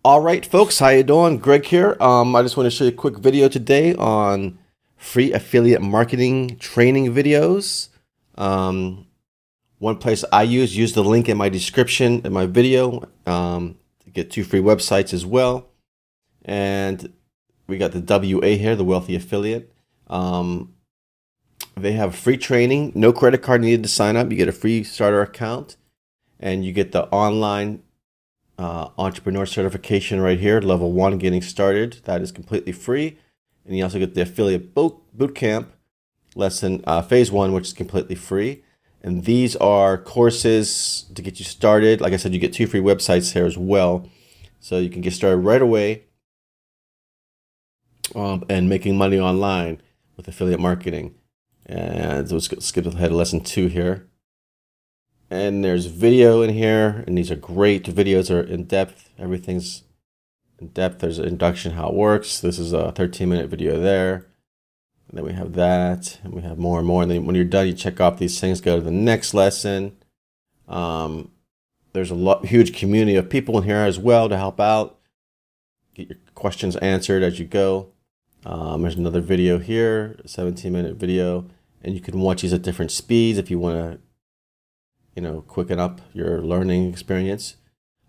All right, folks, how you doing? Greg here. I just want to show you a quick video today on free affiliate marketing training videos. One place I use the link in my description in my video to get 2 free websites as well. And we got the WA here, the Wealthy Affiliate. They have free training, no credit card needed to sign up. You get a free starter account, and you get the online entrepreneur certification right here, level 1, getting started. That is completely free. And you also get the affiliate bootcamp lesson, phase 1, which is completely free. And these are courses to get you started. Like I said, you get 2 free websites here as well, so you can get started right away and making money online with affiliate marketing. And let's skip ahead to lesson 2 here. And there's video in here, and these are great videos. Are in depth. Everything's in depth. There's an introduction, how it works. This is a 13-minute video there. And then we have that, and we have more and more. And then when you're done, you check off these things, go to the next lesson. There's a huge community of people in here as well to help out. Get your questions answered as you go. There's another video here, a 17-minute video, and you can watch these at different speeds if you want to, quicken up your learning experience.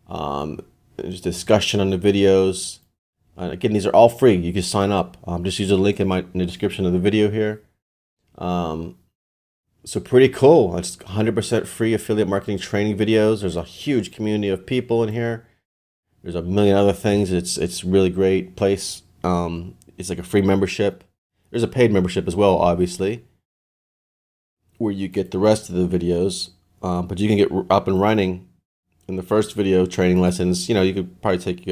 There's discussion on the videos. Again, these are all free. You can sign up. Just use the link in the description of the video here. So pretty cool. It's 100% free affiliate marketing training videos. There's a huge community of people in here. There's a million other things. It's really great place. It's like a free membership. There's a paid membership as well, obviously, where you get the rest of the videos. But you can get up and running in the first video training lessons. You could probably take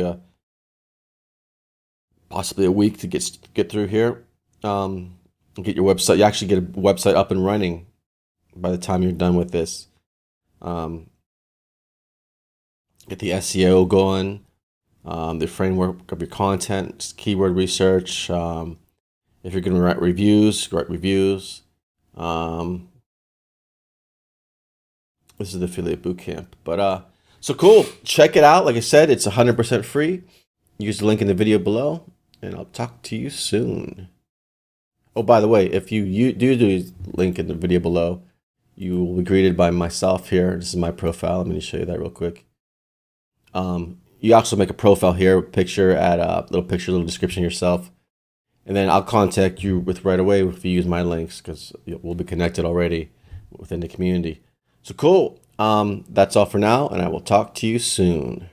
possibly a week to get through here. And get your website. You actually get a website up and running by the time you're done with this. Get the SEO going, the framework of your content, keyword research. If you're going to write reviews, write reviews. This is the affiliate bootcamp. But so cool. Check it out. Like I said, it's 100% free. Use the link in the video below, and I'll talk to you soon. Oh, by the way, if you do the link in the video below, you will be greeted by myself here. This is my profile. Let me show you that real quick. You also make a profile here, picture, add a little picture, little description yourself. And then I'll contact you right away if you use my links, because we'll be connected already within the community. So cool. That's all for now, and I will talk to you soon.